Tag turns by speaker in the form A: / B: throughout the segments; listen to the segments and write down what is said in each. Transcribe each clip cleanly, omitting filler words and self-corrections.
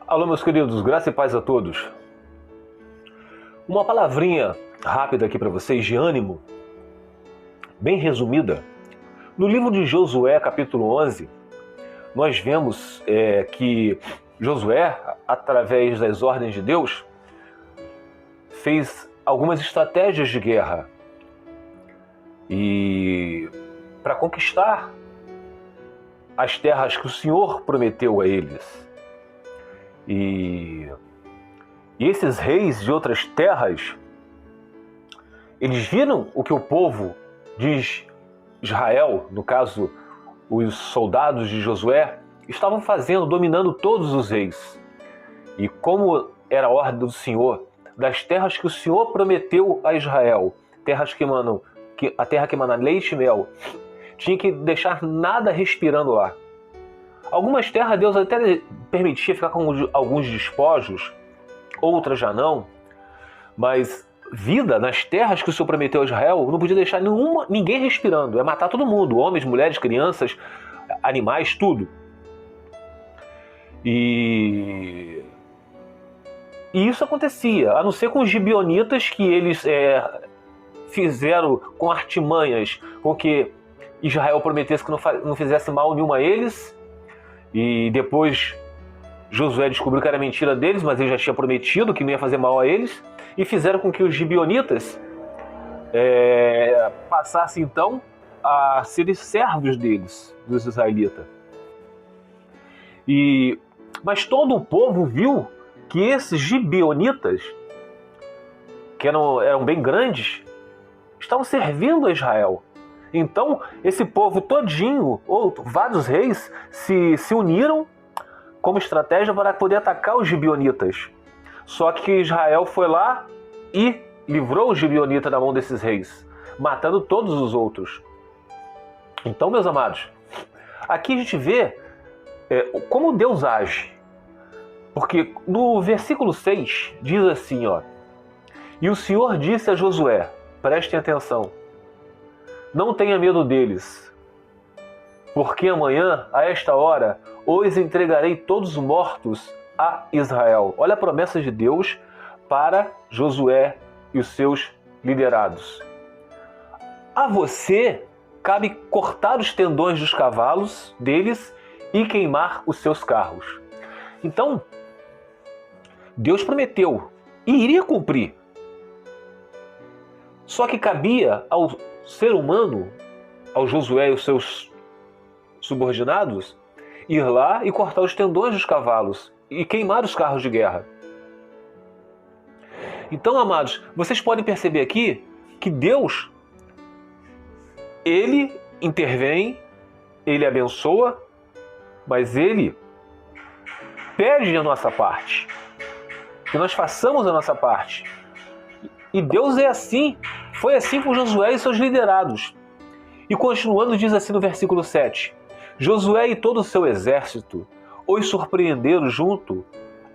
A: Alô, meus queridos, graça e paz a todos. Uma palavrinha rápida aqui para vocês de ânimo, bem resumida. No livro de Josué, capítulo 11, nós vemos que Josué, através das ordens de Deus, fez algumas estratégias de guerra e para conquistar as terras que o Senhor prometeu a eles. E esses reis de outras terras, eles viram o que o povo de Israel, no caso, os soldados de Josué, estavam fazendo, dominando todos os reis. E como era a ordem do Senhor, das terras que o Senhor prometeu a Israel, terras que emanam, a terra que emana leite e mel, tinha que deixar nada respirando lá. Algumas terras Deus até permitia ficar com alguns despojos, outras já não, mas vida nas terras que o Senhor prometeu a Israel não podia deixar ninguém respirando, é matar todo mundo, homens, mulheres, crianças, animais, tudo. E isso acontecia, a não ser com os gibeonitas, que eles fizeram com artimanhas com que Israel prometesse que não fizesse mal nenhum a eles. E depois Josué descobriu que era mentira deles, mas ele já tinha prometido que não ia fazer mal a eles. E fizeram com que os gibeonitas passassem então a serem servos deles, dos israelitas. Mas todo o povo viu que esses gibeonitas, que eram bem grandes, estavam servindo a Israel. Então, esse povo todinho, ou vários reis, se uniram como estratégia para poder atacar os gibeonitas. Só que Israel foi lá e livrou os gibeonitas da mão desses reis, matando todos os outros. Então, meus amados, aqui a gente vê como Deus age. Porque no versículo 6 diz assim, ó: "E o Senhor disse a Josué", prestem atenção, "não tenha medo deles, porque amanhã, a esta hora, os entregarei todos mortos a Israel." Olha a promessa de Deus para Josué e os seus liderados. "A você cabe cortar os tendões dos cavalos deles e queimar os seus carros." Então, Deus prometeu e iria cumprir. Só que cabia ao ser humano, ao Josué e os seus subordinados, ir lá e cortar os tendões dos cavalos e queimar os carros de guerra. Então, amados, vocês podem perceber aqui que Deus, Ele intervém, Ele abençoa, mas Ele pede a nossa parte, que nós façamos a nossa parte. E Deus é assim, foi assim com Josué e seus liderados. E continuando, diz assim no versículo 7: "Josué e todo o seu exército os surpreenderam junto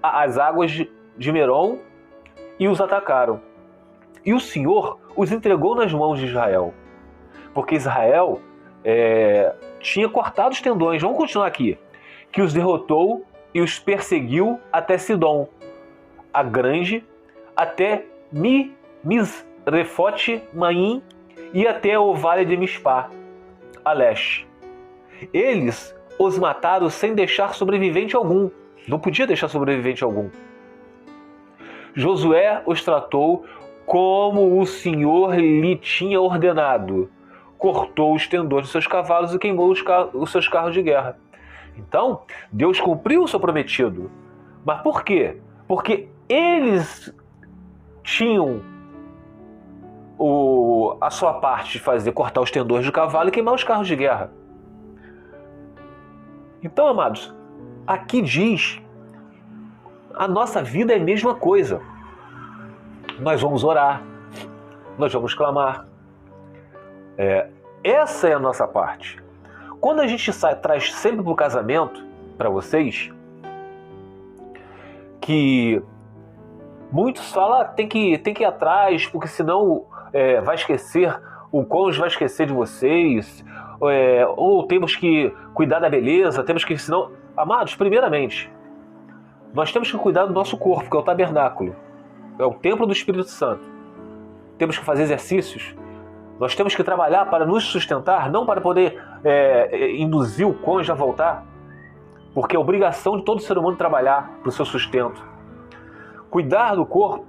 A: às águas de Merom e os atacaram. E o Senhor os entregou nas mãos de Israel." Porque Israel tinha cortado os tendões, vamos continuar aqui, "que os derrotou e os perseguiu até Sidom, a grande, até Misrefote Maim e até o vale de Mispá, a leste. Eles os mataram sem deixar sobrevivente algum." Não podia deixar sobrevivente algum. "Josué os tratou como o Senhor lhe tinha ordenado. Cortou os tendões dos seus cavalos e queimou os seus carros de guerra." Então, Deus cumpriu o seu prometido. Mas por quê? Porque eles tinham a sua parte de fazer, cortar os tendões do cavalo e queimar os carros de guerra. Então, amados, aqui diz, a nossa vida é a mesma coisa. Nós vamos orar, nós vamos clamar. Essa é a nossa parte. Quando a gente traz sempre para o casamento, para vocês, que muitos falam, tem que ir atrás, porque senão vai esquecer, o cônjuge vai esquecer de vocês, ou temos que cuidar da beleza, temos que, senão... Amados, primeiramente, Nós temos que cuidar do nosso corpo, que é o tabernáculo, é o templo do Espírito Santo. Temos que fazer exercícios. Nós temos que trabalhar para nos sustentar, não para poder induzir o cônjuge a voltar, porque é obrigação de todo ser humano trabalhar para o seu sustento. Cuidar do corpo,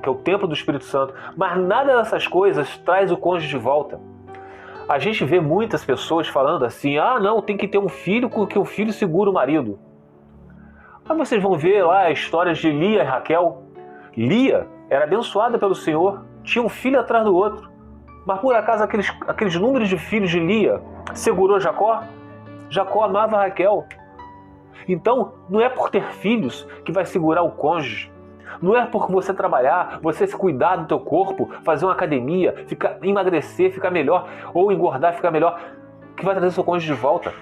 A: que é o templo do Espírito Santo, mas nada dessas coisas traz o cônjuge de volta. A gente vê muitas pessoas falando assim, não, tem que ter um filho que o filho segura o marido. Aí vocês vão ver lá as histórias de Lia e Raquel. Lia era abençoada pelo Senhor, tinha um filho atrás do outro. Mas por acaso aqueles números de filhos de Lia segurou Jacó? Jacó amava Raquel. Então, não é por ter filhos que vai segurar o cônjuge. Não é por você trabalhar, você se cuidar do teu corpo, fazer uma academia, emagrecer, ficar melhor, ou engordar, ficar melhor, que vai trazer seu cônjuge de volta.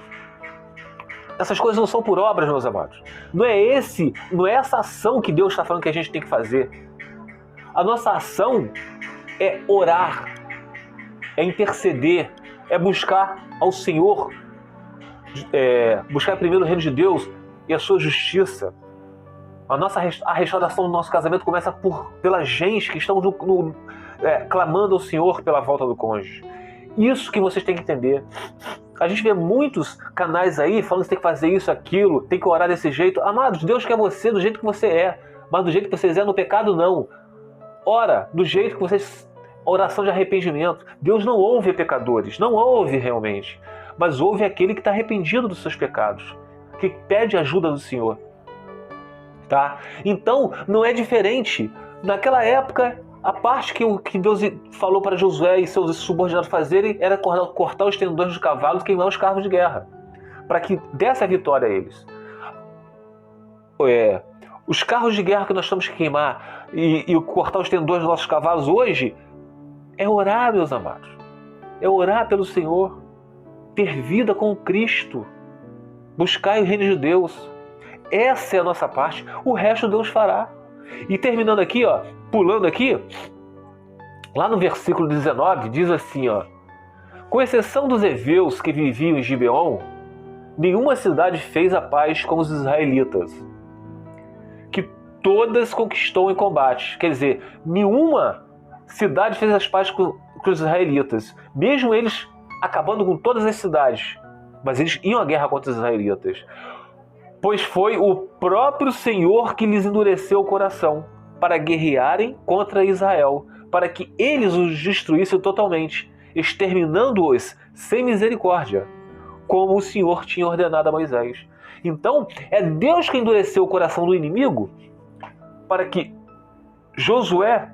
A: Essas coisas não são por obras, meus amados. Não é essa ação que Deus está falando que a gente tem que fazer. A nossa ação é orar, é interceder, é buscar ao Senhor, buscar primeiro o reino de Deus e a sua justiça. A restauração do nosso casamento começa pela gente que estamos clamando ao Senhor pela volta do cônjuge. Isso que vocês têm que entender. A gente vê muitos canais aí falando que você tem que fazer isso, aquilo, tem que orar desse jeito. Amados, Deus quer você do jeito que você é, mas do jeito que vocês é no pecado, não. Ora do jeito que vocês... Oração de arrependimento. Deus não ouve pecadores, não ouve realmente, mas ouve aquele que está arrependido dos seus pecados, que pede ajuda do Senhor. Tá? Então, não é diferente. Naquela época, a parte que Deus falou para Josué e seus subordinados fazerem era cortar os tendões dos cavalos e queimar os carros de guerra, para que desse a vitória a eles. Os carros de guerra que nós temos que queimar e cortar os tendões dos nossos cavalos hoje é orar, meus amados. É orar pelo Senhor, ter vida com Cristo, buscar o reino de Deus. Essa é a nossa parte, o resto Deus fará. E terminando aqui, pulando aqui, lá no versículo 19, diz assim, com exceção dos heveus que viviam em Gibeon, nenhuma cidade fez a paz com os israelitas, que todas conquistou em combate. Quer dizer, nenhuma cidade fez as pazes com os israelitas, mesmo eles acabando com todas as cidades, mas eles iam à guerra contra os israelitas. Pois foi o próprio Senhor que lhes endureceu o coração para guerrearem contra Israel, para que eles os destruíssem totalmente, exterminando-os sem misericórdia, como o Senhor tinha ordenado a Moisés. Então, é Deus que endureceu o coração do inimigo para que Josué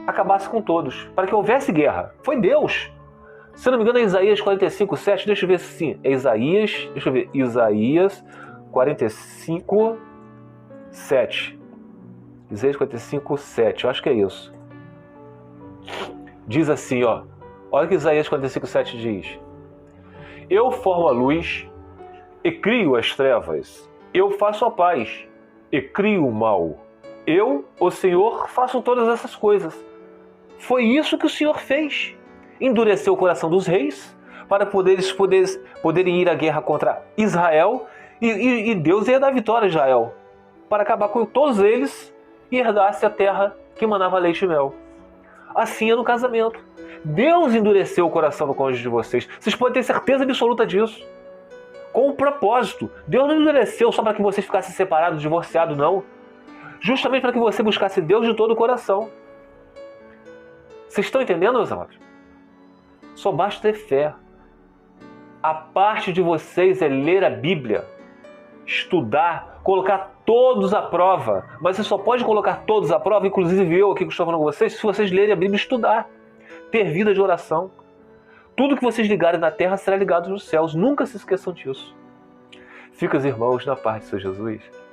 A: acabasse com todos, para que houvesse guerra. Foi Deus. Se não me engano é Isaías 45, 7, deixa eu ver se sim. É Isaías 45, 7. Isaías 45, 7. Eu acho que é isso. Diz assim, olha o que Isaías 45, 7 diz. Eu formo a luz e crio as trevas. Eu faço a paz e crio o mal. Eu, o Senhor, faço todas essas coisas. Foi isso que o Senhor fez. Endureceu o coração dos reis para poderem ir à guerra contra Israel. E Deus ia dar vitória a Israel para acabar com todos eles e herdasse a terra que manava leite e mel. Assim é no casamento. Deus endureceu o coração do cônjuge de vocês. Vocês podem ter certeza absoluta disso. Com um propósito. Deus não endureceu só para que vocês ficassem separados, divorciados, não. Justamente para que você buscasse Deus de todo o coração. Vocês estão entendendo, meus amados? Só basta ter fé. A parte de vocês é ler a Bíblia, estudar, colocar todos à prova. Mas você só pode colocar todos à prova, inclusive eu aqui que estou falando com vocês, se vocês lerem a Bíblia e estudar. Ter vida de oração. Tudo que vocês ligarem na terra será ligado nos céus. Nunca se esqueçam disso. Fica os irmãos na paz de Senhor Jesus.